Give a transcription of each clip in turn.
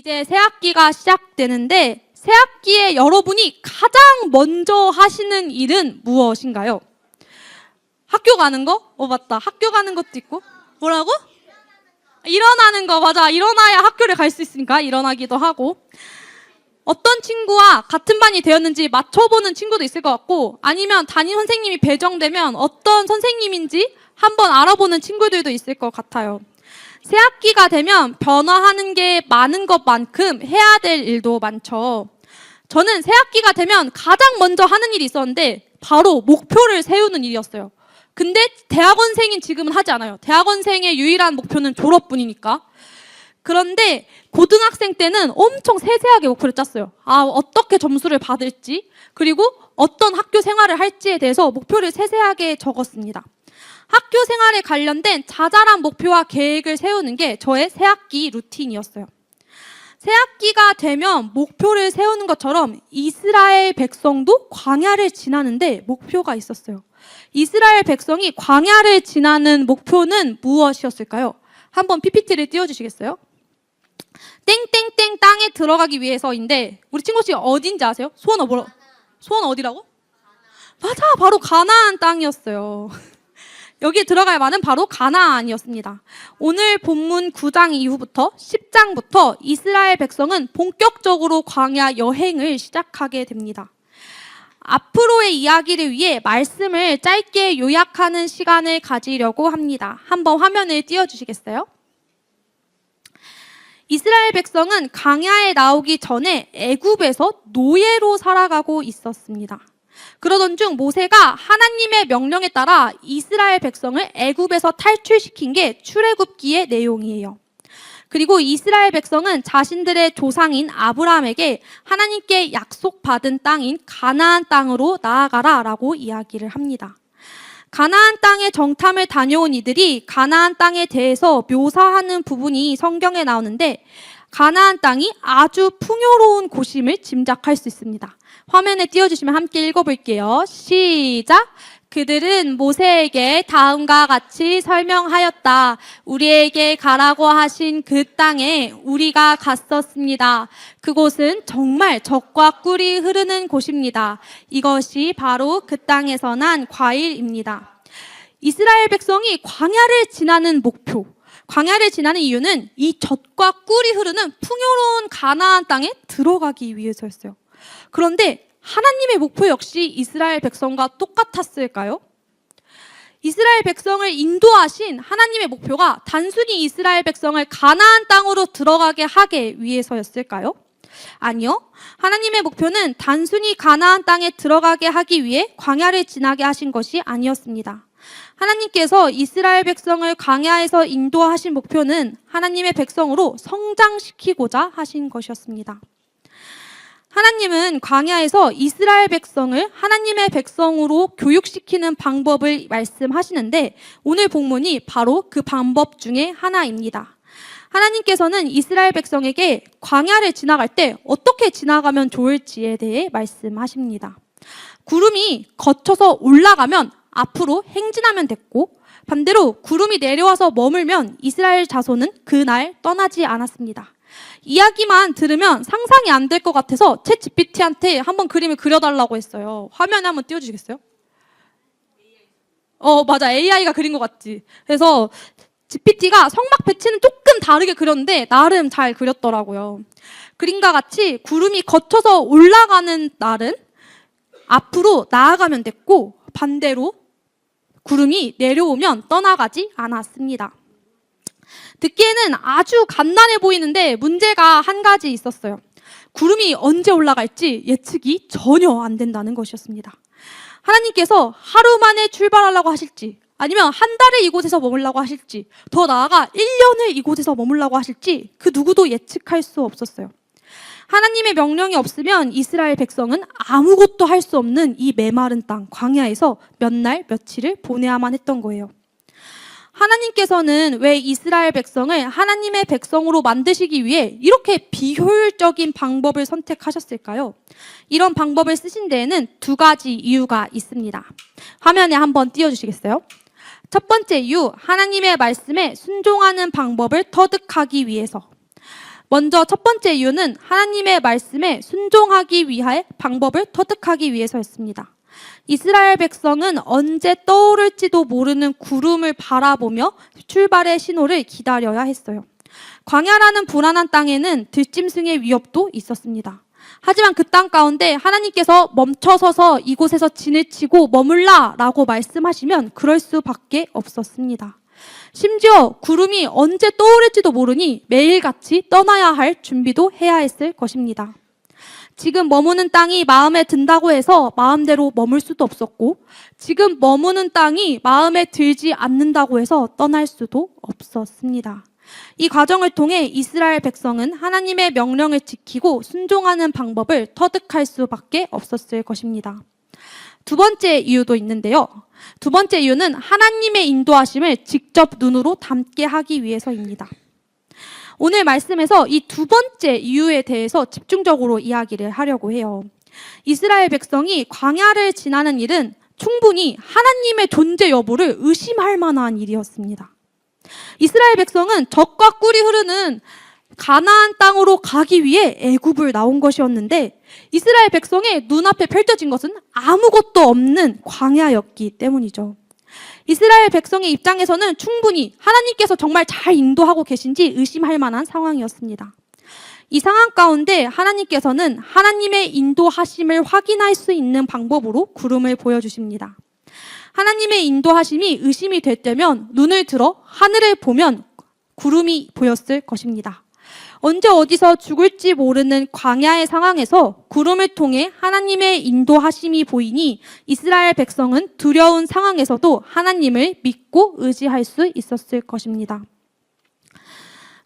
이제 새학기가 시작되는데 새학기에 여러분이 가장 먼저 하시는 일은 무엇인가요? 학교 가는 거? 맞다. 학교 가는 것도 있고. 뭐라고? 일어나는 거. 맞아. 일어나야 학교를 갈 수 있으니까 일어나기도 하고. 어떤 친구와 같은 반이 되었는지 맞춰보는 친구도 있을 것 같고, 아니면 담임 선생님이 배정되면 어떤 선생님인지 한번 알아보는 친구들도 있을 것 같아요. 새학기가 되면 변화하는 게 많은 것만큼 해야 될 일도 많죠. 저는 새학기가 되면 가장 먼저 하는 일이 있었는데 바로 목표를 세우는 일이었어요. 근데 대학원생인 지금은 하지 않아요. 대학원생의 유일한 목표는 졸업뿐이니까. 그런데 고등학생 때는 엄청 세세하게 목표를 짰어요. 어떻게 점수를 받을지, 그리고 어떤 학교 생활을 할지에 대해서 목표를 세세하게 적었습니다. 학교 생활에 관련된 자잘한 목표와 계획을 세우는 게 저의 새학기 루틴이었어요. 새학기가 되면 목표를 세우는 것처럼 이스라엘 백성도 광야를 지나는데 목표가 있었어요. 이스라엘 백성이 광야를 지나는 목표는 무엇이었을까요? 한번 PPT를 띄워주시겠어요? 땡땡땡 땅에 들어가기 위해서인데, 우리 친구 씨 어딘지 아세요? 소원 어디라고? 맞아, 바로 가나안 땅이었어요. 여기에 들어갈 만은 바로 가나안이었습니다. 오늘 본문 9장 이후부터 10장부터 이스라엘 백성은 본격적으로 광야 여행을 시작하게 됩니다. 앞으로의 이야기를 위해 말씀을 짧게 요약하는 시간을 가지려고 합니다. 한번 화면을 띄워주시겠어요? 이스라엘 백성은 광야에 나오기 전에 애굽에서 노예로 살아가고 있었습니다. 그러던 중 모세가 하나님의 명령에 따라 이스라엘 백성을 애굽에서 탈출시킨 게 출애굽기의 내용이에요. 그리고 이스라엘 백성은 자신들의 조상인 아브라함에게 하나님께 약속받은 땅인 가나안 땅으로 나아가라 라고 이야기를 합니다. 가나안 땅의 정탐을 다녀온 이들이 가나안 땅에 대해서 묘사하는 부분이 성경에 나오는데, 가나안 땅이 아주 풍요로운 곳임을 짐작할 수 있습니다. 화면에 띄워주시면 함께 읽어볼게요. 시작! 그들은 모세에게 다음과 같이 설명하였다. 우리에게 가라고 하신 그 땅에 우리가 갔었습니다. 그곳은 정말 젖과 꿀이 흐르는 곳입니다. 이것이 바로 그 땅에서 난 과일입니다. 이스라엘 백성이 광야를 지나는 목표, 광야를 지나는 이유는 이 젖과 꿀이 흐르는 풍요로운 가나안 땅에 들어가기 위해서였어요. 그런데 하나님의 목표 역시 이스라엘 백성과 똑같았을까요? 이스라엘 백성을 인도하신 하나님의 목표가 단순히 이스라엘 백성을 가나안 땅으로 들어가게 하기 위해서였을까요? 아니요. 하나님의 목표는 단순히 가나안 땅에 들어가게 하기 위해 광야를 지나게 하신 것이 아니었습니다. 하나님께서 이스라엘 백성을 광야에서 인도하신 목표는 하나님의 백성으로 성장시키고자 하신 것이었습니다. 하나님은 광야에서 이스라엘 백성을 하나님의 백성으로 교육시키는 방법을 말씀하시는데, 오늘 본문이 바로 그 방법 중에 하나입니다. 하나님께서는 이스라엘 백성에게 광야를 지나갈 때 어떻게 지나가면 좋을지에 대해 말씀하십니다. 구름이 거쳐서 올라가면 앞으로 행진하면 됐고, 반대로 구름이 내려와서 머물면 이스라엘 자손은 그날 떠나지 않았습니다. 이야기만 들으면 상상이 안 될 것 같아서 챗 GPT한테 한번 그림을 그려달라고 했어요. 화면에 한번 띄워주시겠어요? 맞아. AI가 그린 것 같지. 그래서 GPT가 성막 배치는 조금 다르게 그렸는데 나름 잘 그렸더라고요. 그림과 같이 구름이 거쳐서 올라가는 날은 앞으로 나아가면 됐고, 반대로 구름이 내려오면 떠나가지 않았습니다. 듣기에는 아주 간단해 보이는데 문제가 한 가지 있었어요. 구름이 언제 올라갈지 예측이 전혀 안 된다는 것이었습니다. 하나님께서 하루 만에 출발하려고 하실지, 아니면 한 달을 이곳에서 머물라고 하실지, 더 나아가 1년을 이곳에서 머물라고 하실지 그 누구도 예측할 수 없었어요. 하나님의 명령이 없으면 이스라엘 백성은 아무것도 할 수 없는 이 메마른 땅 광야에서 몇 날 며칠을 보내야만 했던 거예요. 하나님께서는 왜 이스라엘 백성을 하나님의 백성으로 만드시기 위해 이렇게 비효율적인 방법을 선택하셨을까요? 이런 방법을 쓰신 데에는 두 가지 이유가 있습니다. 화면에 한번 띄워주시겠어요? 첫 번째 이유, 하나님의 말씀에 순종하는 방법을 터득하기 위해서. 먼저 첫 번째 이유는 하나님의 말씀에 순종하기 위해 방법을 터득하기 위해서였습니다. 이스라엘 백성은 언제 떠오를지도 모르는 구름을 바라보며 출발의 신호를 기다려야 했어요. 광야라는 불안한 땅에는 들짐승의 위협도 있었습니다. 하지만 그 땅 가운데 하나님께서 멈춰서서 이곳에서 진을 치고 머물라 라고 말씀하시면 그럴 수밖에 없었습니다. 심지어 구름이 언제 떠오를지도 모르니 매일같이 떠나야 할 준비도 해야 했을 것입니다. 지금 머무는 땅이 마음에 든다고 해서 마음대로 머물 수도 없었고, 지금 머무는 땅이 마음에 들지 않는다고 해서 떠날 수도 없었습니다. 이 과정을 통해 이스라엘 백성은 하나님의 명령을 지키고 순종하는 방법을 터득할 수밖에 없었을 것입니다. 두 번째 이유도 있는데요. 두 번째 이유는 하나님의 인도하심을 직접 눈으로 담게 하기 위해서입니다. 오늘 말씀에서 이 두 번째 이유에 대해서 집중적으로 이야기를 하려고 해요. 이스라엘 백성이 광야를 지나는 일은 충분히 하나님의 존재 여부를 의심할 만한 일이었습니다. 이스라엘 백성은 젖과 꿀이 흐르는 가나안 땅으로 가기 위해 애굽을 나온 것이었는데 이스라엘 백성의 눈앞에 펼쳐진 것은 아무것도 없는 광야였기 때문이죠. 이스라엘 백성의 입장에서는 충분히 하나님께서 정말 잘 인도하고 계신지 의심할 만한 상황이었습니다. 이 상황 가운데 하나님께서는 하나님의 인도하심을 확인할 수 있는 방법으로 구름을 보여주십니다. 하나님의 인도하심이 의심이 될 때면 눈을 들어 하늘을 보면 구름이 보였을 것입니다. 언제 어디서 죽을지 모르는 광야의 상황에서 구름을 통해 하나님의 인도하심이 보이니 이스라엘 백성은 두려운 상황에서도 하나님을 믿고 의지할 수 있었을 것입니다.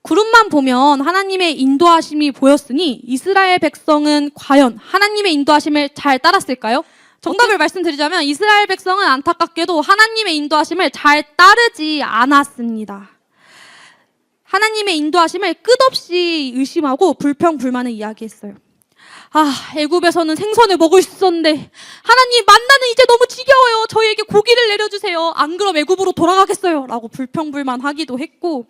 구름만 보면 하나님의 인도하심이 보였으니 이스라엘 백성은 과연 하나님의 인도하심을 잘 따랐을까요? 정답을 말씀드리자면 이스라엘 백성은 안타깝게도 하나님의 인도하심을 잘 따르지 않았습니다. 하나님의 인도하심을 끝없이 의심하고 불평불만을 이야기했어요. 애굽에서는 생선을 먹을 수 있었는데 하나님 만나는 이제 너무 지겨워요. 저희에게 고기를 내려주세요. 안 그럼 애굽으로 돌아가겠어요. 라고 불평불만하기도 했고,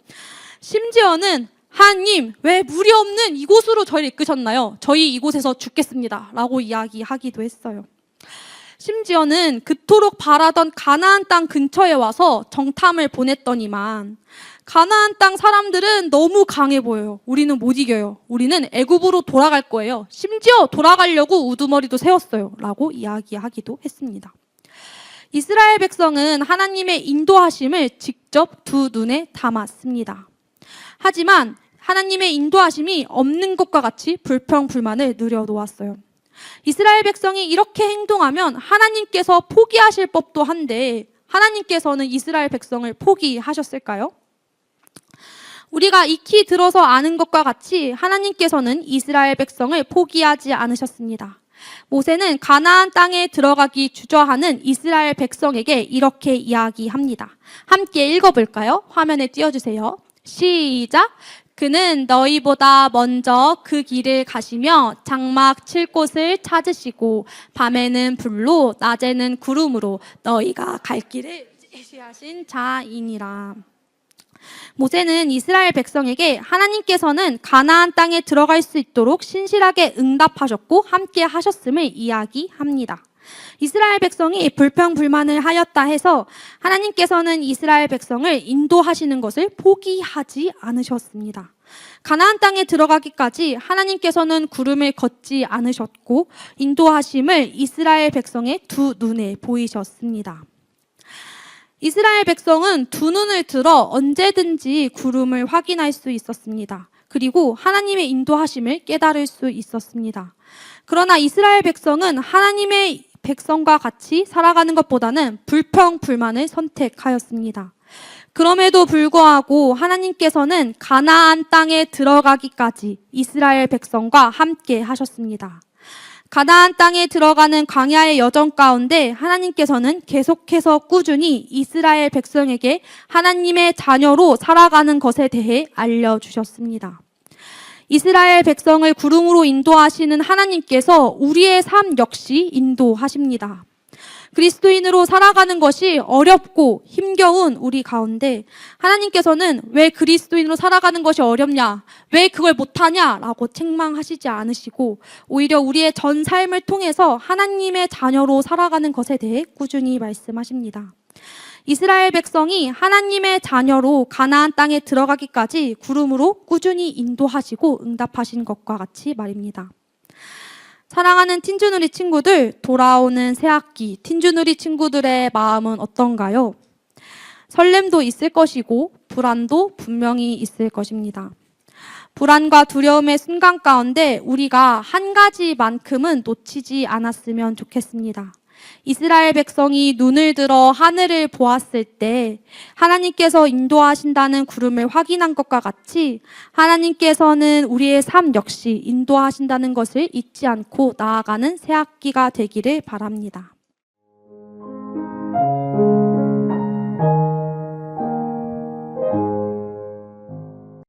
심지어는 하나님 왜 물이 없는 이곳으로 저희를 이끄셨나요? 저희 이곳에서 죽겠습니다. 라고 이야기하기도 했어요. 심지어는 그토록 바라던 가나안 땅 근처에 와서 정탐을 보냈더니만 가나안 땅 사람들은 너무 강해 보여요. 우리는 못 이겨요. 우리는 애굽으로 돌아갈 거예요. 심지어 돌아가려고 우두머리도 세웠어요. 라고 이야기하기도 했습니다. 이스라엘 백성은 하나님의 인도하심을 직접 두 눈에 담았습니다. 하지만 하나님의 인도하심이 없는 것과 같이 불평불만을 늘여놓았어요. 이스라엘 백성이 이렇게 행동하면 하나님께서 포기하실 법도 한데 하나님께서는 이스라엘 백성을 포기하셨을까요? 우리가 익히 들어서 아는 것과 같이 하나님께서는 이스라엘 백성을 포기하지 않으셨습니다. 모세는 가나안 땅에 들어가기 주저하는 이스라엘 백성에게 이렇게 이야기합니다. 함께 읽어볼까요? 화면에 띄워주세요. 시작! 그는 너희보다 먼저 그 길을 가시며 장막 칠 곳을 찾으시고 밤에는 불로 낮에는 구름으로 너희가 갈 길을 제시하신 자이니라. 모세는 이스라엘 백성에게 하나님께서는 가나안 땅에 들어갈 수 있도록 신실하게 응답하셨고 함께 하셨음을 이야기합니다. 이스라엘 백성이 불평불만을 하였다 해서 하나님께서는 이스라엘 백성을 인도하시는 것을 포기하지 않으셨습니다. 가나안 땅에 들어가기까지 하나님께서는 구름을 걷지 않으셨고 인도하심을 이스라엘 백성의 두 눈에 보이셨습니다. 이스라엘 백성은 두 눈을 들어 언제든지 구름을 확인할 수 있었습니다. 그리고 하나님의 인도하심을 깨달을 수 있었습니다. 그러나 이스라엘 백성은 하나님의 백성과 같이 살아가는 것보다는 불평불만을 선택하였습니다. 그럼에도 불구하고 하나님께서는 가나안 땅에 들어가기까지 이스라엘 백성과 함께 하셨습니다. 가나안 땅에 들어가는 광야의 여정 가운데 하나님께서는 계속해서 꾸준히 이스라엘 백성에게 하나님의 자녀로 살아가는 것에 대해 알려주셨습니다. 이스라엘 백성을 구름으로 인도하시는 하나님께서 우리의 삶 역시 인도하십니다. 그리스도인으로 살아가는 것이 어렵고 힘겨운 우리 가운데 하나님께서는 왜 그리스도인으로 살아가는 것이 어렵냐, 왜 그걸 못하냐 라고 책망하시지 않으시고 오히려 우리의 전 삶을 통해서 하나님의 자녀로 살아가는 것에 대해 꾸준히 말씀하십니다. 이스라엘 백성이 하나님의 자녀로 가나안 땅에 들어가기까지 구름으로 꾸준히 인도하시고 응답하신 것과 같이 말입니다. 사랑하는 틴주누리 친구들, 돌아오는 새학기 틴주누리 친구들의 마음은 어떤가요? 설렘도 있을 것이고 불안도 분명히 있을 것입니다. 불안과 두려움의 순간 가운데 우리가 한 가지만큼은 놓치지 않았으면 좋겠습니다. 이스라엘 백성이 눈을 들어 하늘을 보았을 때 하나님께서 인도하신다는 구름을 확인한 것과 같이 하나님께서는 우리의 삶 역시 인도하신다는 것을 잊지 않고 나아가는 새학기가 되기를 바랍니다.